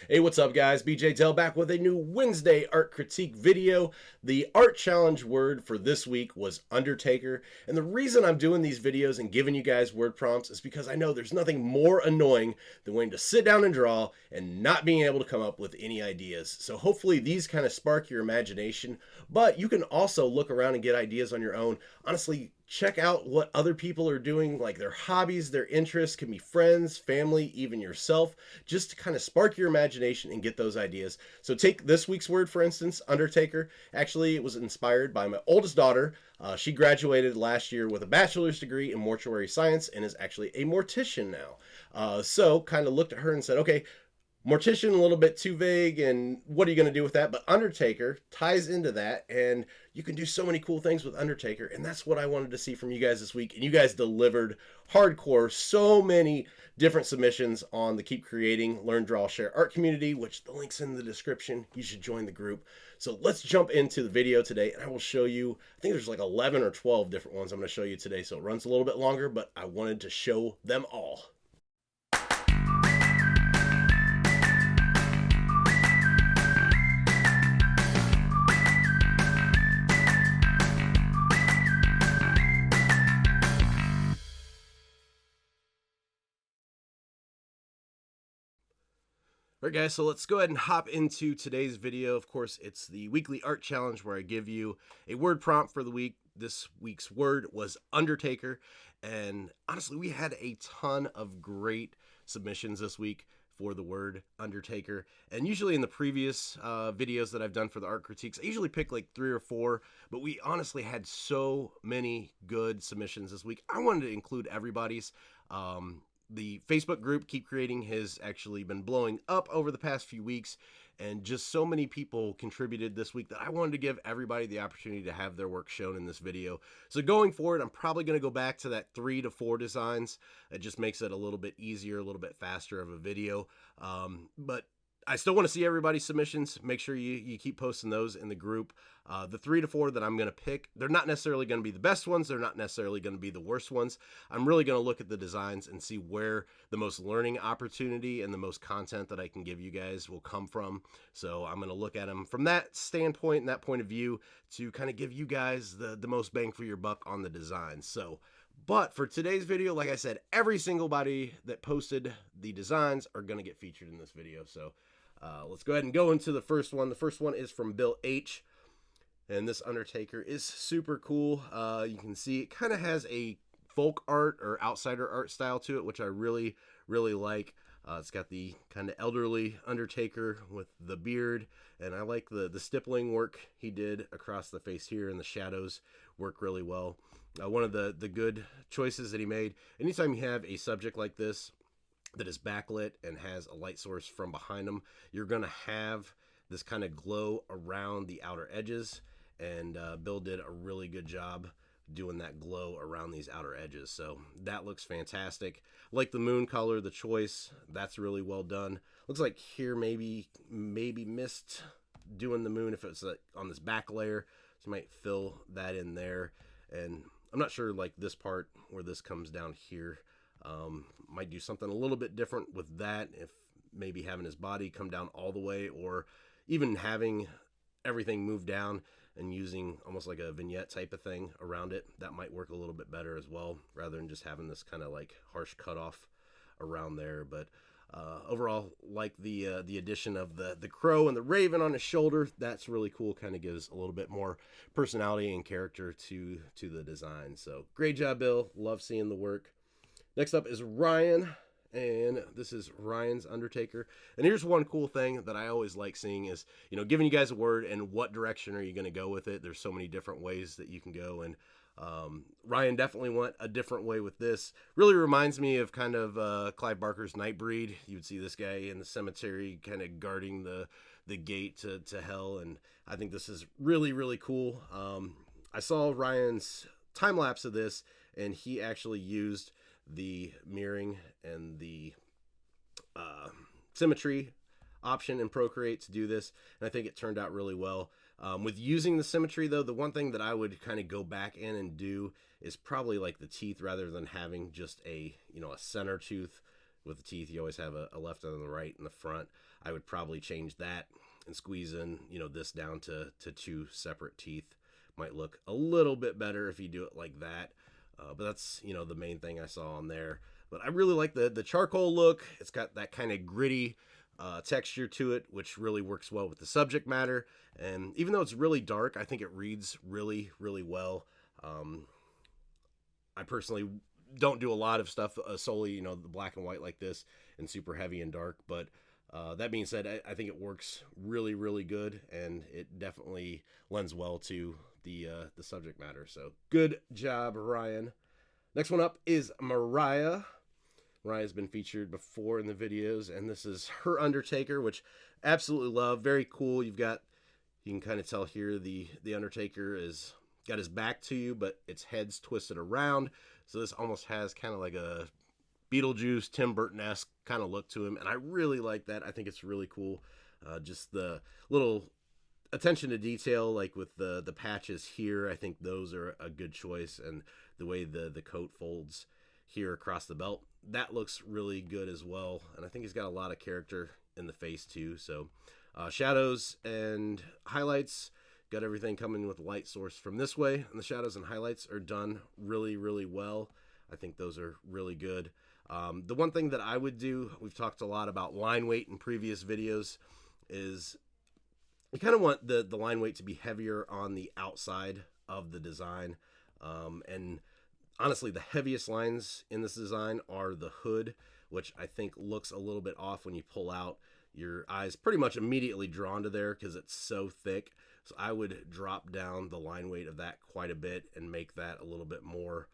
Hey, what's up, guys? BJ Dell back with a new Wednesday art critique video. The art challenge word for this week was Undertaker. And the reason I'm doing these videos and giving you guys word prompts is because I know there's nothing more annoying than waiting to sit down and draw and not being able to come up with any ideas. So hopefully these kind of spark your imagination, but you can also look around and get ideas on your own. Honestly, check out what other people are doing, like their hobbies, their interests, can be friends, family, even yourself, just to kind of spark your imagination and get those ideas. So take this week's word, for instance, Undertaker. Actually, it was inspired by my oldest daughter. She graduated last year with a bachelor's degree in mortuary science and is actually a mortician now. So kind of looked at her and said, okay, mortician, a little bit too vague, and what are you going to do with that? But Undertaker ties into that, and you can do so many cool things with Undertaker, and that's what I wanted to see from you guys this week. And you guys delivered hardcore, so many different submissions on the Keep Creating, Learn, Draw, Share Art community, which the link's in the description. You should join the group. So let's jump into the video today, and I will show you, I think there's like 11 or 12 different ones I'm going to show you today, so it runs a little bit longer, but I wanted to show them all. Alright guys, so let's go ahead and hop into today's video. Of course, it's the weekly art challenge where I give you a word prompt for the week. This week's word was Undertaker, and honestly, we had a ton of great submissions this week for the word Undertaker. And usually in the previous videos that I've done for the art critiques, I usually pick like 3 or 4, but we honestly had so many good submissions this week. I wanted to include everybody's. The Facebook group Keep Creating has actually been blowing up over the past few weeks, and just so many people contributed this week that I wanted to give everybody the opportunity to have their work shown in this video. So going forward, I'm probably going to go back to that 3 to 4 designs. It just makes it a little bit easier, a little bit faster of a video. But I still want to see everybody's submissions. Make sure you keep posting those in the group. The 3 to 4 that I'm going to pick, they're not necessarily going to be the best ones. They're not necessarily going to be the worst ones. I'm really going to look at the designs and see where the most learning opportunity and the most content that I can give you guys will come from. So I'm going to look at them from that standpoint and that point of view to kind of give you guys the most bang for your buck on the designs. So, but for today's video, like I said, every single body that posted the designs are going to get featured in this video. So let's go ahead and go into the first one. The first one is from Bill H. And this Undertaker is super cool. You can see it kind of has a folk art or outsider art style to it, which I really, really like. It's got the kind of elderly Undertaker with the beard, and I like the stippling work he did across the face here, and the shadows work really well. One of the good choices that he made, anytime you have a subject like this that is backlit and has a light source from behind them, you're going to have this kind of glow around the outer edges, and Bill did a really good job doing that glow around these outer edges. So that looks fantastic. Like the moon color, the choice, that's really well done. Looks like here maybe missed doing the moon if it's on this back layer. So you might fill that in there. And I'm not sure, like this part where this comes down here, might do something a little bit different with that, if maybe having his body come down all the way, or even having everything move down and using almost like a vignette type of thing around it. That might work a little bit better as well, rather than just having this kind of like harsh cutoff around there. But overall, like the addition of the crow and the raven on his shoulder, that's really cool. Kind of gives a little bit more personality and character to the design. So great job, Bill. Love seeing the work. Next up is Ryan, and this is Ryan's Undertaker. And here's one cool thing that I always like seeing is, you know, giving you guys a word and what direction are you going to go with it. There's so many different ways that you can go, and Ryan definitely went a different way with this. Really reminds me of kind of Clive Barker's Nightbreed. You would see this guy in the cemetery kind of guarding the gate to hell, and I think this is really, really cool. I saw Ryan's time lapse of this, and he actually used the mirroring and the symmetry option in Procreate to do this, and I think it turned out really well. With using the symmetry, though, the one thing that I would kind of go back in and do is probably like the teeth, rather than having just a center tooth with the teeth. You always have a left and a right in the front. I would probably change that and squeeze in, this down to two separate teeth. Might look a little bit better if you do it like that. But that's, the main thing I saw on there. But I really like the charcoal look. It's got that kind of gritty texture to it, which really works well with the subject matter. And even though it's really dark, I think it reads really, really well. I personally don't do a lot of stuff solely, the black and white like this and super heavy and dark. But that being said, I think it works really, really good, and it definitely lends well to the subject matter. So good job, Ryan. Next one up is Mariah. Mariah's been featured before in the videos, and this is her Undertaker, which I absolutely love. Very cool. You can kind of tell here the Undertaker is got his back to you, but its head's twisted around. So this almost has kind of like a Beetlejuice, Tim Burton-esque kind of look to him, and I really like that. I think it's really cool. Just the little attention to detail, like with the patches here, I think those are a good choice, and the way the coat folds here across the belt, that looks really good as well. And I think he's got a lot of character in the face too. So shadows and highlights, got everything coming with light source from this way, and the shadows and highlights are done really, really well. I think those are really good. The one thing that I would do, we've talked a lot about line weight in previous videos, is you kind of want the line weight to be heavier on the outside of the design. And honestly, the heaviest lines in this design are the hood, which I think looks a little bit off when you pull out. Your eyes pretty much immediately drawn to there because it's so thick. So I would drop down the line weight of that quite a bit and make that a little bit more,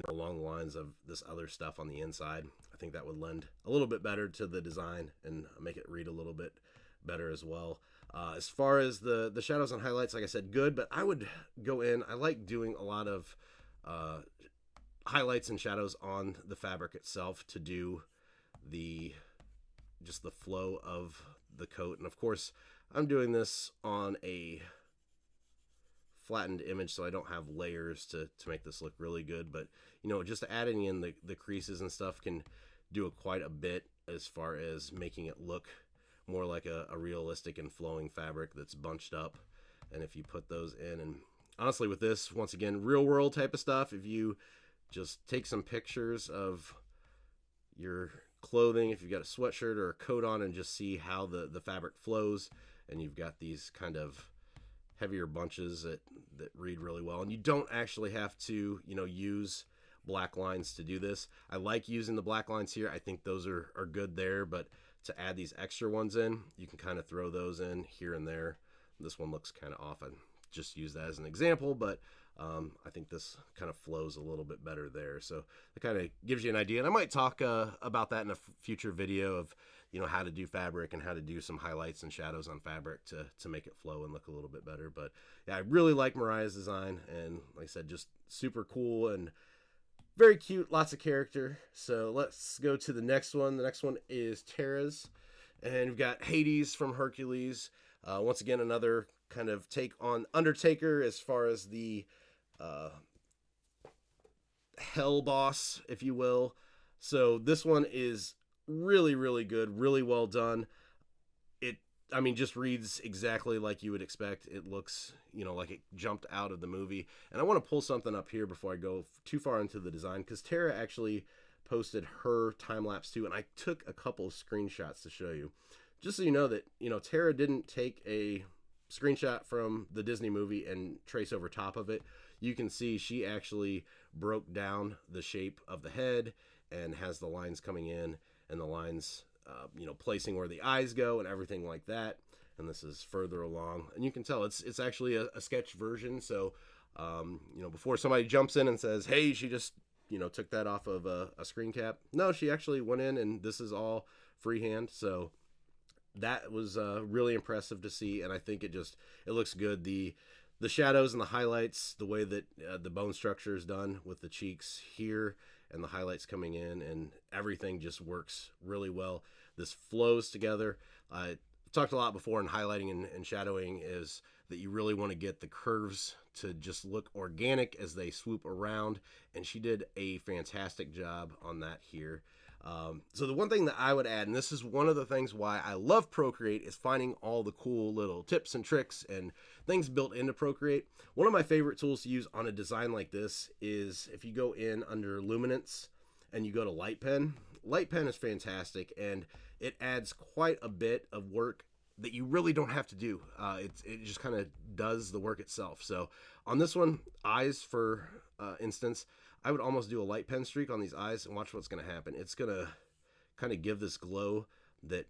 along the lines of this other stuff on the inside. I think that would lend a little bit better to the design and make it read a little bit better as well. As far as the shadows and highlights, like I said, good, but I would go in. I like doing a lot of highlights and shadows on the fabric itself to do just the flow of the coat. And of course, I'm doing this on a flattened image, so I don't have layers to make this look really good. But just adding in the creases and stuff can do quite a bit as far as making it look more like a realistic and flowing fabric that's bunched up. And if you put those in, and honestly with this, once again, real world type of stuff, if you just take some pictures of your clothing, if you've got a sweatshirt or a coat on, and just see how the fabric flows, and you've got these kind of heavier bunches that read really well, and you don't actually have to use black lines to do this. I like using the black lines here. I think those are good there, but to add these extra ones in, you can kind of throw those in here and there. This one looks kind of off. I just use that as an example, but I think this kind of flows a little bit better there. So it kind of gives you an idea, and I might talk about that in a future video of how to do fabric and how to do some highlights and shadows on fabric to make it flow and look a little bit better. But yeah, I really like Mariah's design, and like I said, just super cool and very cute, lots of character. So let's go to the next one. The next one is Tara's, and we've got Hades from Hercules. Once again, another kind of take on Undertaker as far as the hell boss, if you will. So this one is really, really good, really well done. Just reads exactly like you would expect. It looks, like it jumped out of the movie. And I want to pull something up here before I go too far into the design, because Tara actually posted her time lapse too, and I took a couple of screenshots to show you, just so you know that Tara didn't take a screenshot from the Disney movie and trace over top of it. You can see she actually broke down the shape of the head and has the lines coming in and the lines placing where the eyes go and everything like that. And this is further along, and you can tell it's actually a sketch version. So before somebody jumps in and says, hey, she just took that off of a screen cap, no, she actually went in, and this is all freehand. So that was really impressive to see, and I think it looks good. The shadows and the highlights, the way that the bone structure is done with the cheeks here and the highlights coming in, and everything just works really well. This flows together. I talked a lot before in highlighting and shadowing is that you really want to get the curves to just look organic as they swoop around, and she did a fantastic job on that here. So the one thing that I would add, and this is one of the things why I love Procreate, is finding all the cool little tips and tricks and things built into Procreate. One of my favorite tools to use on a design like this is if you go in under Luminance and you go to Light Pen. Light Pen is fantastic, and it adds quite a bit of work that you really don't have to do. It just kind of does the work itself. So on this one, eyes for instance, I would almost do a light pen streak on these eyes and watch what's going to happen. It's going to kind of give this glow that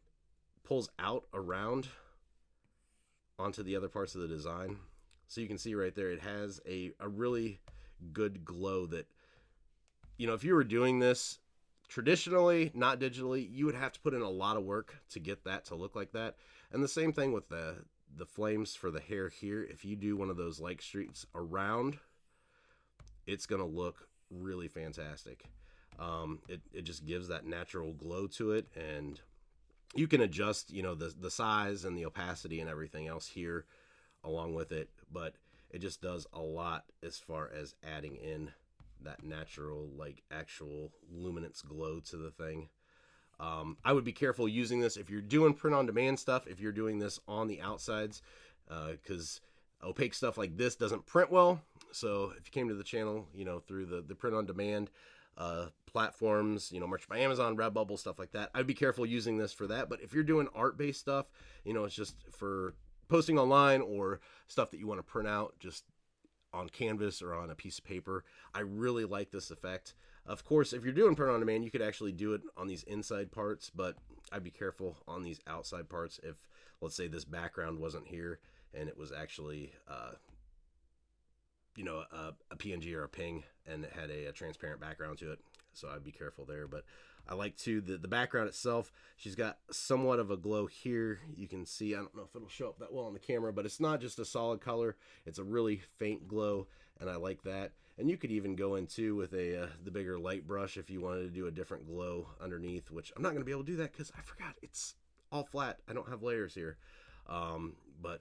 pulls out around onto the other parts of the design. So you can see right there, it has a really good glow that, you know, if you were doing this traditionally, not digitally, you would have to put in a lot of work to get that to look like that. And the same thing with the flames for the hair here. If you do one of those light streaks around, it's going to look really fantastic. It just gives that natural glow to it, and you can adjust, you know, the size and the opacity and everything else here along with it, but it just does a lot as far as adding in that natural, like, actual luminance glow to the thing. I would be careful using this if you're doing print on demand stuff, if you're doing this on the outsides, because opaque stuff like this doesn't print well. So if you came to the channel, you know, through the print on demand platforms, you know, merch by Amazon, Redbubble, stuff like that, I'd be careful using this for that. But if you're doing art-based stuff, you know, it's just for posting online or stuff that you want to print out just on canvas or on a piece of paper, I really like this effect. Of course, if you're doing print on demand, you could actually do it on these inside parts, but I'd be careful on these outside parts. If, let's say, this background wasn't here and it was actually, you know, a PNG or a ping, and it had a transparent background to it. So I'd be careful there. But I like too the background itself. She's got somewhat of a glow here. You can see, I don't know if it'll show up that well on the camera, but it's not just a solid color. It's a really faint glow, and I like that. And you could even go in too with the bigger light brush if you wanted to do a different glow underneath, which I'm not going to be able to do that because I forgot it's all flat. I don't have layers here. But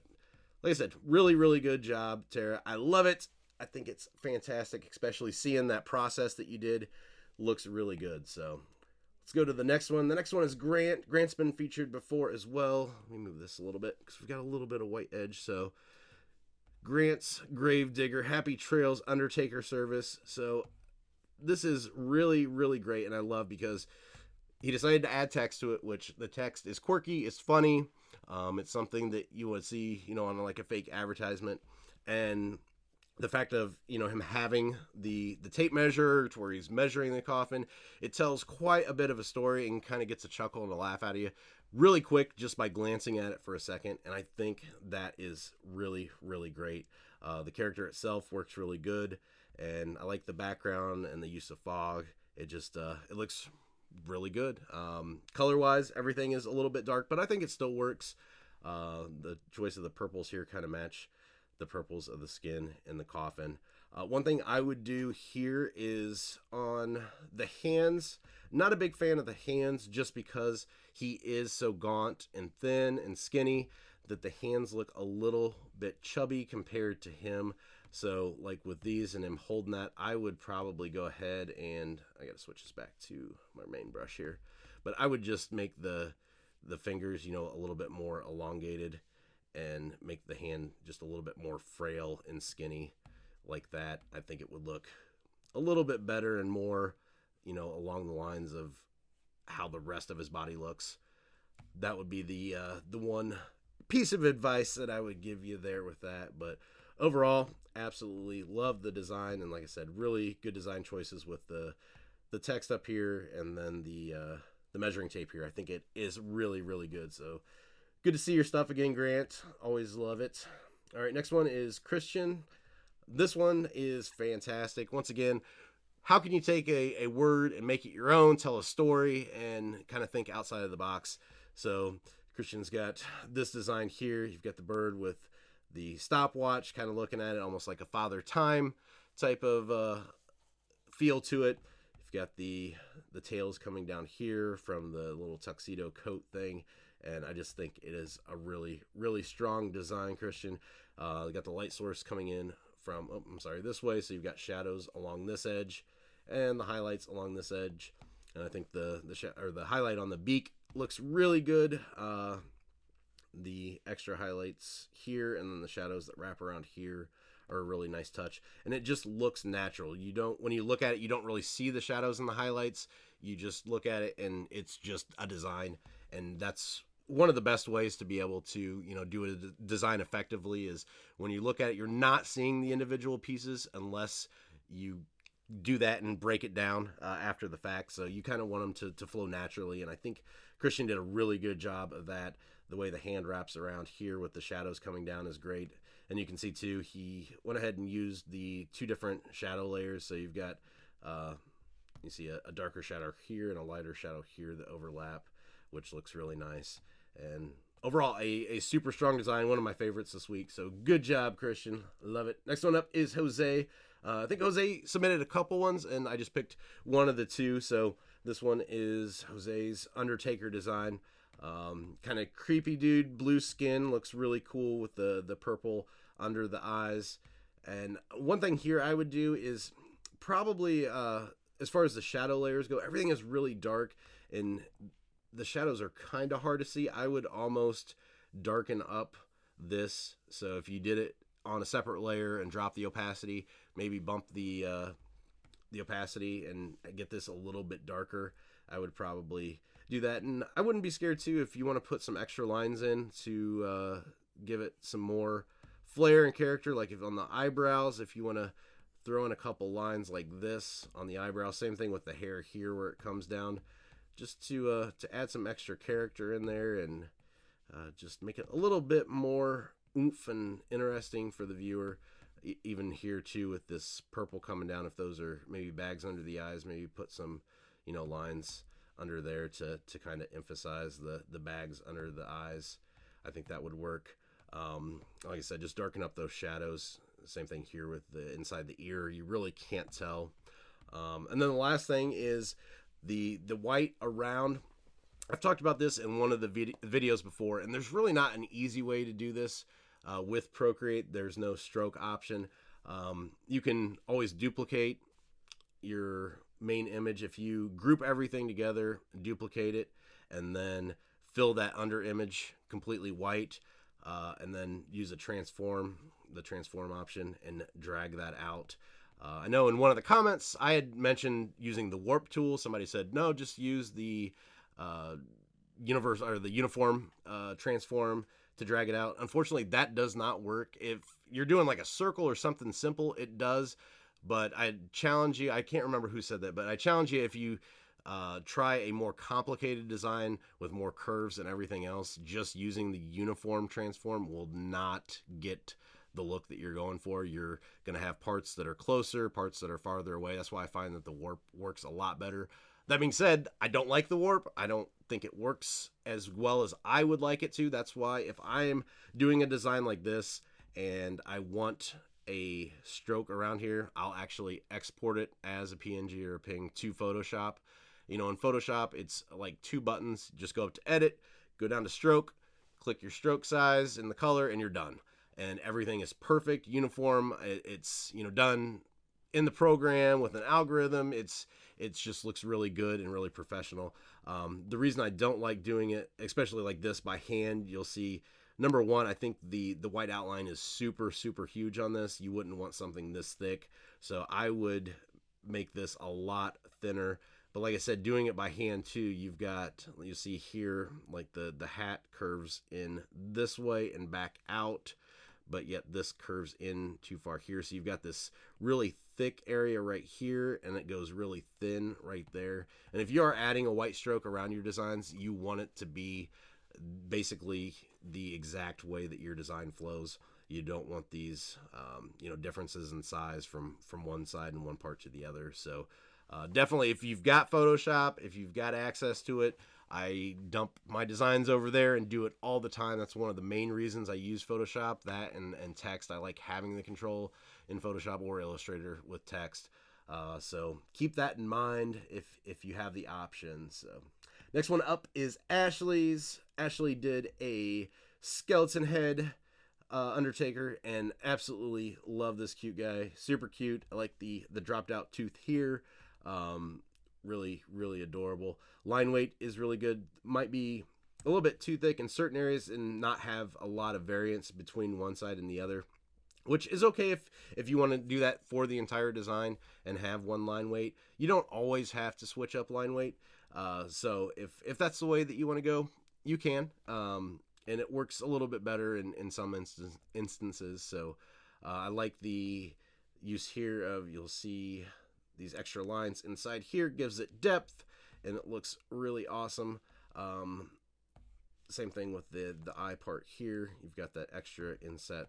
like I said, really, really good job, Tara. I love it. I think it's fantastic, especially seeing that process that you did. Looks really good. So let's go to the next one. The next one is Grant. Grant's been featured before as well. Let me move this a little bit because we've got a little bit of white edge. So Grant's Gravedigger, Happy Trails Undertaker service. So this is really, really great, and I love because he decided to add text to it, which the text is quirky, it's funny. It's something that you would see, you know, on like a fake advertisement. And the fact of, you know, him having the tape measure to where he's measuring the coffin, it tells quite a bit of a story and kind of gets a chuckle and a laugh out of you really quick just by glancing at it for a second. And I think that is really, really great. The character itself works really good, and I like the background and the use of fog. It just it looks really good. Color wise, everything is a little bit dark, but I think it still works. The choice of the purples here kind of match the purples of the skin in the coffin. One thing I would do here is on the hands. Not a big fan of the hands just because he is so gaunt and thin and skinny that the hands look a little bit chubby compared to him. So like with these and him holding that, I would probably go ahead and, I gotta switch this back to my main brush here, but I would just make the fingers, you know, a little bit more elongated and make the hand just a little bit more frail and skinny like that. I think it would look a little bit better and more, you know, along the lines of how the rest of his body looks. That would be the one piece of advice that I would give you there with that. But overall, absolutely love the design, and like I said, really good design choices with the text up here and then the measuring tape here. I think it is really, really good. So good to see your stuff again, Grant. Always love it. All right, next one is Christian. This one is fantastic. Once again, how can you take a word and make it your own, tell a story, and kind of think outside of the box? So Christian's got this design here. You've got the bird with the stopwatch, kind of looking at it almost like a Father Time type of feel to it. You've got the tails coming down here from the little tuxedo coat thing. And I just think it is a really, really strong design, Christian. You got the light source coming in from, this way. So you've got shadows along this edge and the highlights along this edge. And I think the highlight on the beak looks really good. The extra highlights here and then the shadows that wrap around here are a really nice touch, and it just looks natural. You don't, when you look at it, you don't really see the shadows and the highlights. You just look at it and it's just a design, and that's one of the best ways to be able to, you know, do a design effectively is when you look at it, you're not seeing the individual pieces unless you do that and break it down after the fact. So you kind of want them to flow naturally, and I think Christian did a really good job of that. The way the hand wraps around here with the shadows coming down is great. And you can see too, he went ahead and used the 2 different shadow layers. So you've got, you see a darker shadow here and a lighter shadow here that overlap, which looks really nice. And overall, a super strong design, one of my favorites this week. So good job, Christian. Love it. Next one up is Jose. I think Jose submitted a couple ones, and I just picked one of the 2. So this one is Jose's Undertaker design. Kind of creepy dude, blue skin, looks really cool with the purple under the eyes. And one thing here I would do is probably, as far as the shadow layers go, everything is really dark and the shadows are kind of hard to see. I would almost darken up this. So if you did it on a separate layer and drop the opacity, maybe bump the opacity and get this a little bit darker, I would probably do that. And I wouldn't be scared too if you want to put some extra lines in to give it some more flair and character, like if on the eyebrows, if you want to throw in a couple lines like this on the eyebrow. Same thing with the hair here where it comes down, just to add some extra character in there and just make it a little bit more oomph and interesting for the viewer. Even here too with this purple coming down, if those are maybe bags under the eyes, maybe put some, you know, lines under there to kind of emphasize the bags under the eyes. I think that would work. Like I said, just darken up those shadows. Same thing here with the inside the ear. You really can't tell. And then the last thing is the white around. I've talked about this in one of the videos before, and there's really not an easy way to do this with Procreate. There's no stroke option. You can always duplicate your main image if you group everything together, duplicate it, and then fill that under image completely white, and then use the transform option and drag that out. I know in one of the comments I had mentioned using the warp tool. Somebody said no, just use the uniform transform to drag it out. Unfortunately, that does not work. If you're doing like a circle or something simple, it does. But I challenge you, I can't remember who said that, but I challenge you, if you try a more complicated design with more curves and everything else, just using the uniform transform will not get the look that you're going for. You're going to have parts that are closer, parts that are farther away. That's why I find that the warp works a lot better. That being said, I don't like the warp. I don't think it works as well as I would like it to. That's why if I am doing a design like this and I want a stroke around here, I'll actually export it as a PNG or a PNG to Photoshop. You know, in Photoshop, it's like 2 buttons. Just go up to edit, go down to stroke, click your stroke size and the color, and you're done. And everything is perfect, uniform. It's, you know, done in the program with an algorithm. It just looks really good and really professional. The reason I don't like doing it, especially like this by hand, you'll see, number one, I think the white outline is super, super huge on this. You wouldn't want something this thick. So I would make this a lot thinner. But like I said, doing it by hand too, you see here, like the hat curves in this way and back out, but yet this curves in too far here. So you've got this really thick area right here, and it goes really thin right there. And if you are adding a white stroke around your designs, you want it to be basically the exact way that your design flows. You don't want these you know, differences in size from one side and one part to the other. So definitely, if you've got Photoshop, if you've got access to it, I dump my designs over there and do it all the time. That's one of the main reasons I use Photoshop, that and text. I like having the control in Photoshop or Illustrator with text. So keep that in mind if you have the option. So next one up is Ashley's. Ashley did a skeleton head Undertaker, and absolutely love this cute guy. Super cute. I like the dropped out tooth here. really adorable. Line weight is really good. Might be a little bit too thick in certain areas and not have a lot of variance between one side and the other, which is okay if you want to do that for the entire design and have one line weight. You don't always have to switch up line weight. So if that's the way that you want to go, you can. And it works a little bit better in some instances. So I like the use here of, you'll see these extra lines inside here, gives it depth, and it looks really awesome. Same thing with the eye part here. You've got that extra inset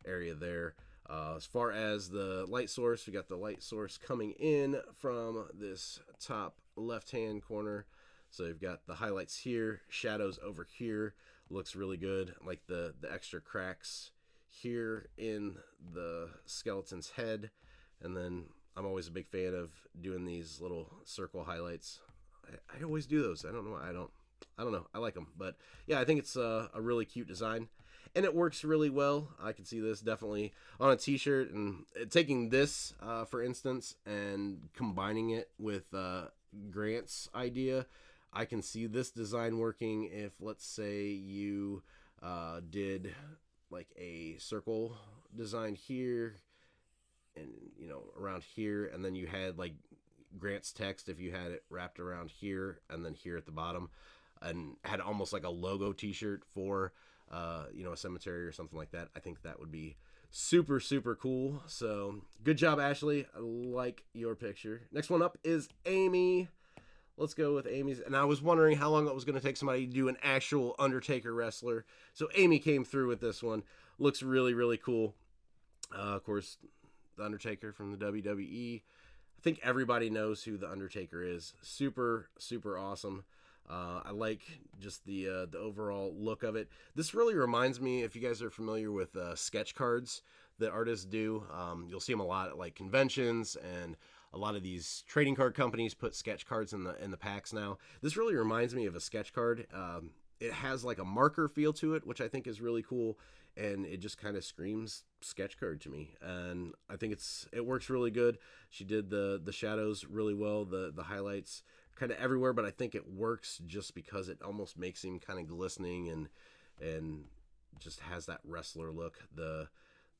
area there. As far as the light source, we got the light source coming in from this top left hand corner. So you've got the highlights here, shadows over here. Looks really good. Like the extra cracks here in the skeleton's head. And then I'm always a big fan of doing these little circle highlights. I always do those. I don't know why. I don't know. I like them. But yeah, I think it's a really cute design. And it works really well. I can see this definitely on a t-shirt. And taking this, for instance, and combining it with Grant's idea, I can see this design working if, let's say, you did like a circle design here and, you know, around here, and then you had like Grant's text if you had it wrapped around here and then here at the bottom, and had almost like a logo t-shirt for you know, a cemetery or something like that. I think that would be super cool. So good job, Ashley. I like your picture. Next one up is Amy. Let's go with Amy's. And I was wondering how long it was going to take somebody to do an actual Undertaker wrestler. So Amy came through with this one. Looks really cool. Of course, the Undertaker from the WWE. I think everybody knows who the Undertaker is. Super awesome. I like just the overall look of it. This really reminds me, if you guys are familiar with sketch cards that artists do, you'll see them a lot at like conventions, and a lot of these trading card companies put sketch cards in the packs now. This really reminds me of a sketch card. It has like a marker feel to it, which I think is really cool, and it just kind of screams sketch card to me. And I think it works really good. She did the shadows really well, the highlights kind of everywhere, but I think it works just because it almost makes him kind of glistening and just has that wrestler look. The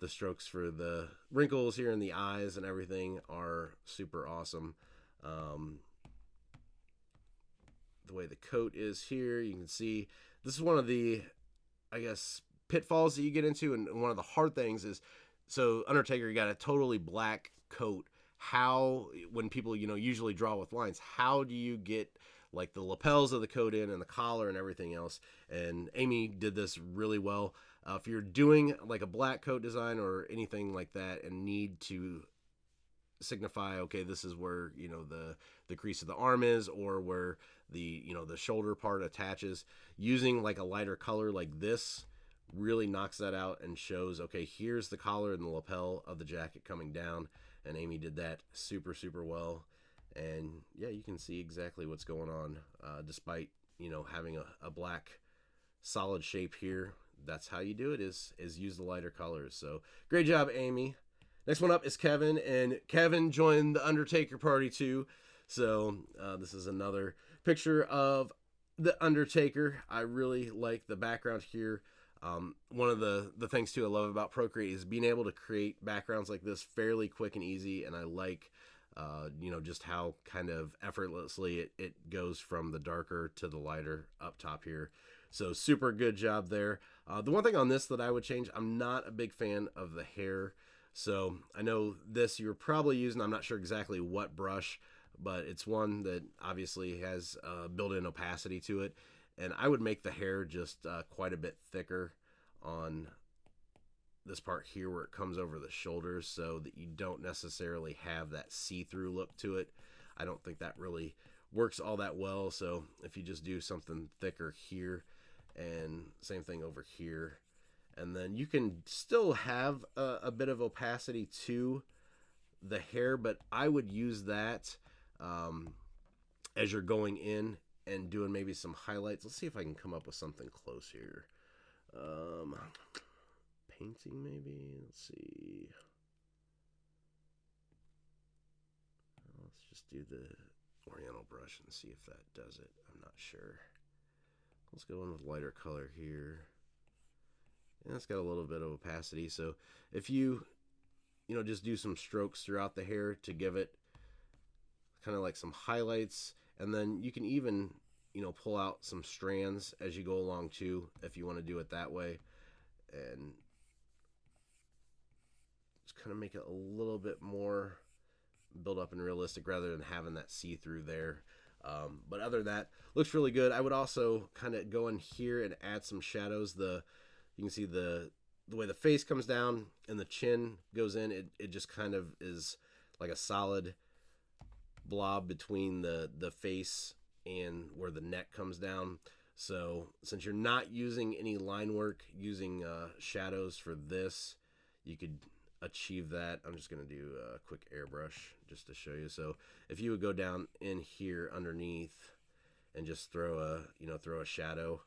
strokes for the wrinkles here in the eyes and everything are super awesome. The way the coat is here, you can see this is one of the, I guess, pitfalls that you get into, and one of the hard things is, so Undertaker got a totally black coat. How, when people, you know, usually draw with lines, how do you get like the lapels of the coat in and the collar and everything else? And Amy did this really well. If you're doing like a black coat design or anything like that and need to signify, okay, this is where, you know, the crease of the arm is, or where the, you know, the shoulder part attaches, using like a lighter color like this really knocks that out and shows, okay, here's the collar and the lapel of the jacket coming down. And Amy did that super well. And yeah, you can see exactly what's going on, despite, you know, having a black solid shape here. That's how you do it, is use the lighter colors. So great job, Amy. Next one up is Kevin, and Kevin joined the Undertaker party too. So this is another picture of the Undertaker. I really like the background here. One of the things too I love about Procreate is being able to create backgrounds like this fairly quick and easy, and I like you know, just how kind of effortlessly it goes from the darker to the lighter up top here. So super good job there. The one thing on this that I would change, I'm not a big fan of the hair. So I know this you're probably using, I'm not sure exactly what brush, but it's one that obviously has built-in opacity to it. And I would make the hair just quite a bit thicker on this part here where it comes over the shoulders, so that you don't necessarily have that see-through look to it. I don't think that really works all that well. So if you just do something thicker here, and same thing over here, and then you can still have a bit of opacity to the hair, but I would use that as you're going in and doing maybe some highlights. Let's see if I can come up with something close here. Painting maybe. Let's see. Let's just do the Oriental brush and see if that does it. I'm not sure. Let's go in with lighter color here. And it's got a little bit of opacity. So if you just do some strokes throughout the hair to give it kind of like some highlights, and then you can even, pull out some strands as you go along too, if you want to do it that way. And just kind of make it a little bit more build up and realistic rather than having that see-through there. But other than that, looks really good. I would also kind of go in here and add some shadows. You can see the way the face comes down and the chin goes in. It just kind of is like a solid blob between the face and where the neck comes down. So since you're not using any line work, using shadows for this, you could achieve that. I'm just going to do a quick airbrush just to show you. So if you would go down in here underneath and just throw a shadow,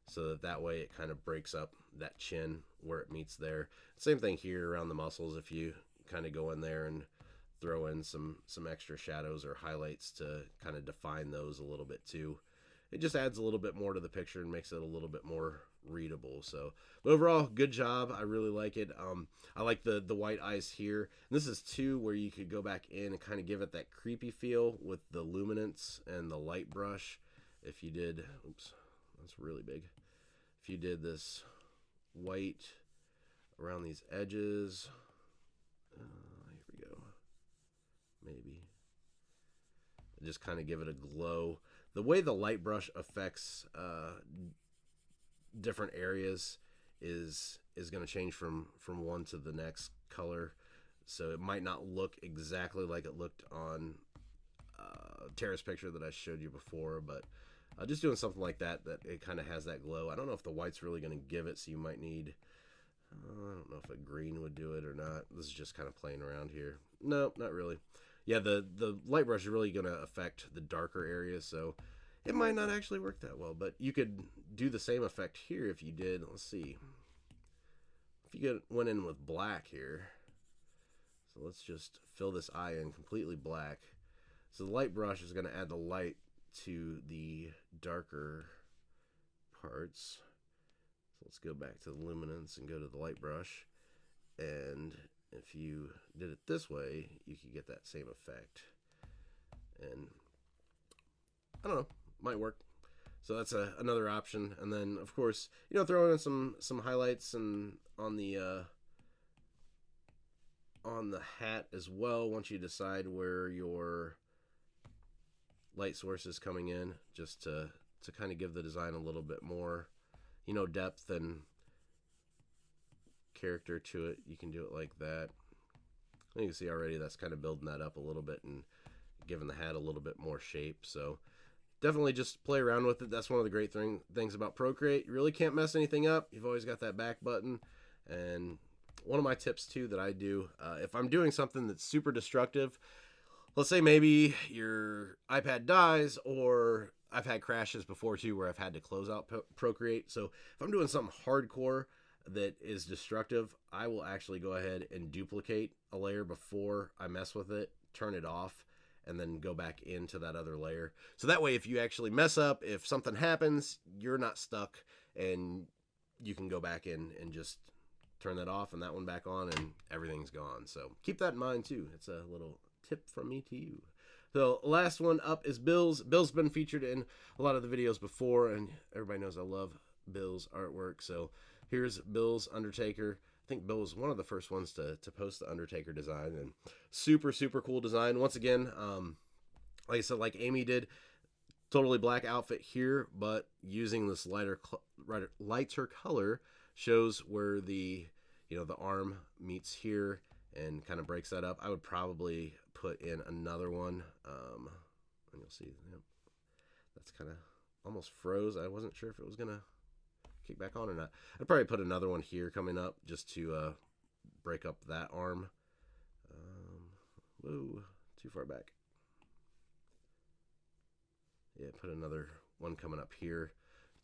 so that way it kind of breaks up that chin where it meets there. Same thing here around the muscles. If you kind of go in there and throw in some extra shadows or highlights to kind of define those a little bit too, it just adds a little bit more to the picture and makes it a little bit more readable. So, but overall, good job. I really like it. I like the white eyes here. And this is too where you could go back in and kind of give it that creepy feel with the luminance and the light brush. If you did, oops, that's really big. If you did this white around these edges, here we go, maybe just kind of give it a glow. The way the light brush affects different areas is going to change from one to the next color, so it might not look exactly like it looked on Tara's picture that I showed you before, but just doing something like that it kind of has that glow. I don't know if the white's really going to give it, so you might need, I don't know if a green would do it or not. This is just kind of playing around here. No, not really. Yeah, the light brush is really going to affect the darker areas, so it might not actually work that well, but you could do the same effect here if you did, let's see, if you went in with black here. So let's just fill this eye in completely black. So the light brush is going to add the light to the darker parts. So let's go back to the luminance and go to the light brush. And if you did it this way, you could get that same effect. And I don't know, might work. So that's another option. And then of course, throw in some highlights and on the hat as well, once you decide where your light source is coming in, just to kind of give the design a little bit more, depth and character to it. You can do it like that. You can see already that's kind of building that up a little bit and giving the hat a little bit more shape. So definitely just play around with it. That's one of the great things about Procreate. You really can't mess anything up. You've always got that back button. And one of my tips too that I do, if I'm doing something that's super destructive, let's say maybe your iPad dies, or I've had crashes before too where I've had to close out Procreate. So if I'm doing something hardcore that is destructive, I will actually go ahead and duplicate a layer before I mess with it, turn it off, and then go back into that other layer. So that way, if you actually mess up, if something happens, you're not stuck, and you can go back in and just turn that off and that one back on, and everything's gone. So keep that in mind too. It's a little tip from me to you. So last one up is Bill's. Bill's been featured in a lot of the videos before, and everybody knows I love Bill's artwork. So here's Bill's Undertaker. I think Bill was one of the first ones to post the Undertaker design, and super cool design. Once again, like I said, like Amy did, totally black outfit here, but using this lighter color shows where the the arm meets here and kind of breaks that up. I would probably put in another one, and you'll see, yep, that's kind of almost froze. I wasn't sure if it was gonna kick back on or not. I'd probably put another one here coming up just to break up that arm. Whoa, too far back. Yeah, put another one coming up here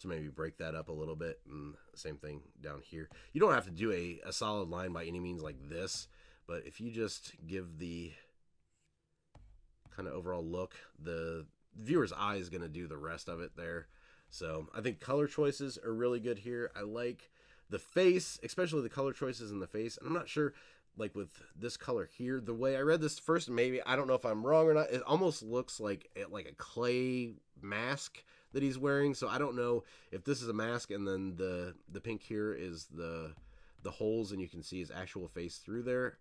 to maybe break that up a little bit, and same thing down here. You don't have to do a solid line by any means like this, but if you just give the kind of overall look. The viewer's eye is going to do the rest of it there. So I think color choices are really good here. I like the face, especially the color choices in the face. And I'm not sure, like with this color here, the way I read this first, maybe, I don't know if I'm wrong or not, it almost looks like a clay mask that he's wearing. So I don't know if this is a mask and then the pink here is the holes and you can see his actual face through there.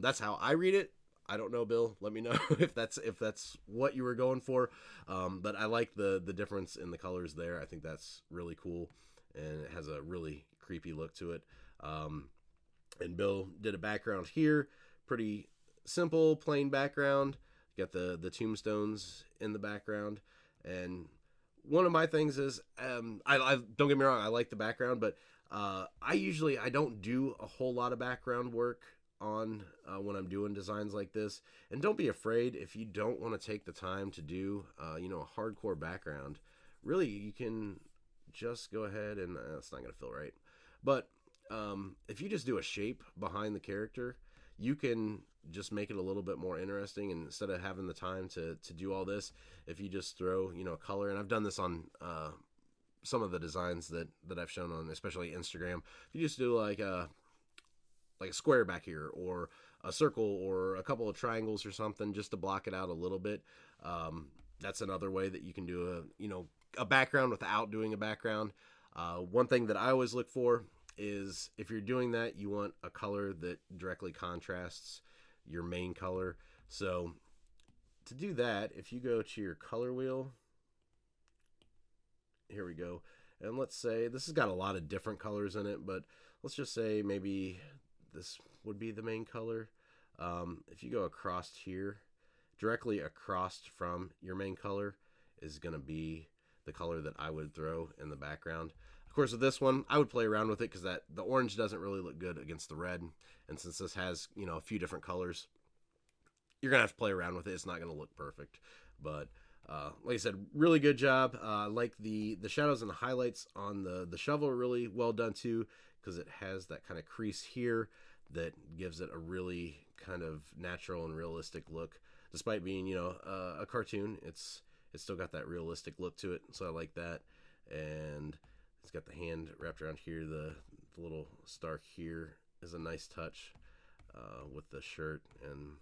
That's how I read it. I don't know, Bill. Let me know if that's what you were going for. But I like the difference in the colors there. I think that's really cool, and it has a really creepy look to it. And Bill did a background here, pretty simple, plain background. Got the tombstones in the background, and one of my things is I don't get me wrong, I like the background, but I don't do a whole lot of background work on when I'm doing designs like this. And don't be afraid if you don't want to take the time to do a hardcore background. Really, you can just go ahead and it's not gonna feel right, but if you just do a shape behind the character, you can just make it a little bit more interesting. And instead of having the time to do all this, if you just throw a color, and I've done this on some of the designs that I've shown on especially Instagram, if you just do like a square back here, or a circle, or a couple of triangles or something, just to block it out a little bit. That's another way that you can do a background without doing a background. One thing that I always look for is, if you're doing that, you want a color that directly contrasts your main color. So to do that, if you go to your color wheel, here we go, and let's say this has got a lot of different colors in it, but let's just say maybe this would be the main color. If you go across here, directly across from your main color is going to be the color that I would throw in the background. Of course, with this one, I would play around with it because the orange doesn't really look good against the red. And since this has, a few different colors, you're going to have to play around with it. It's not going to look perfect. But like I said, really good job. Like the shadows and the highlights on the shovel are really well done too, because it has that kind of crease here that gives it a really kind of natural and realistic look. Despite being, a cartoon, it's still got that realistic look to it. So I like that. And it's got the hand wrapped around here. The little star here is a nice touch with the shirt, and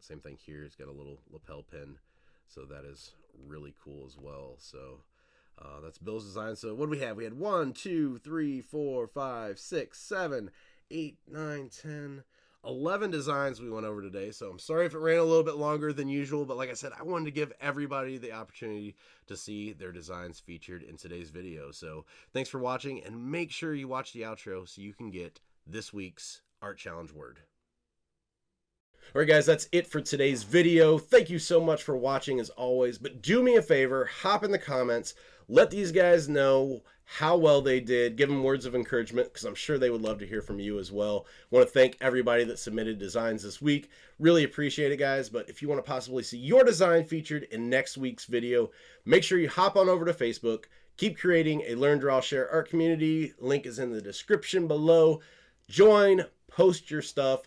same thing here. It's got a little lapel pin, so that is really cool as well. So that's Bill's design. So what do we have? We had 1, 2, 3, 4, 5, 6, 7, 8, 9, 10, 11 designs we went over today. So I'm sorry if it ran a little bit longer than usual, but like I said, I wanted to give everybody the opportunity to see their designs featured in today's video. So thanks for watching, and make sure you watch the outro so you can get this week's Art Challenge word. Alright guys, that's it for today's video. Thank you so much for watching as always, but do me a favor, hop in the comments, let these guys know how well they did, give them words of encouragement, because I'm sure they would love to hear from you as well. I want to thank everybody that submitted designs this week. Really appreciate it, guys. But if you want to possibly see your design featured in next week's video, make sure you hop on over to Facebook. Keep creating a Learn, Draw, Share art community. Link is in the description below. Join, post your stuff,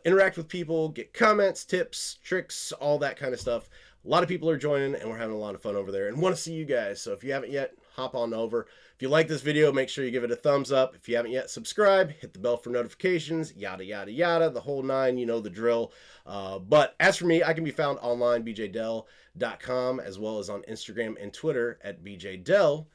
interact with people, get comments, tips, tricks, all that kind of stuff. A lot of people are joining, and we're having a lot of fun over there, and want to see you guys. So if you haven't yet, hop on over. If you like this video, make sure you give it a thumbs up. If you haven't yet, subscribe, hit the bell for notifications, yada, yada, yada, the whole nine, you know the drill. But as for me, I can be found online, bjdell.com, as well as on Instagram and Twitter at bjdell.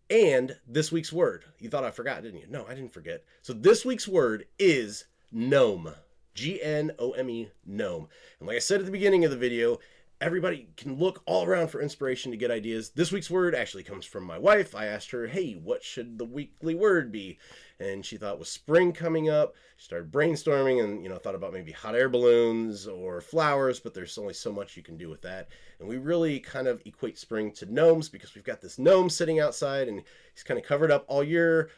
And this week's word, you thought I forgot, didn't you? No, I didn't forget. So this week's word is GNOME. G-N-O-M-E, GNOME. And like I said at the beginning of the video, everybody can look all around for inspiration to get ideas. This week's word actually comes from my wife. I asked her, hey, what should the weekly word be? And she thought, with spring coming up, she started brainstorming and, thought about maybe hot air balloons or flowers, but there's only so much you can do with that. And we really kind of equate spring to gnomes, because we've got this gnome sitting outside, and he's kind of covered up all year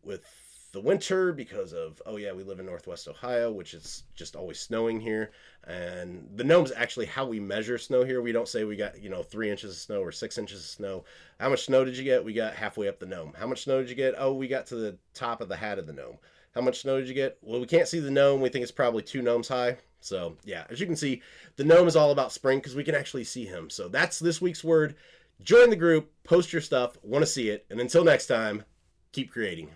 with the winter because of, oh yeah, we live in Northwest Ohio, which is just always snowing here. And the gnome's actually how we measure snow here. We don't say we got 3 inches of snow or 6 inches of snow. How much snow did you get? We got halfway up the gnome. How much snow did you get? Oh, we got to the top of the hat of the gnome. How much snow did you get? Well, we can't see the gnome. We think it's probably 2 gnomes high. So yeah, as you can see, the gnome is all about spring because we can actually see him. So that's this week's word. Join the group, post your stuff, want to see it, and until next time, keep creating.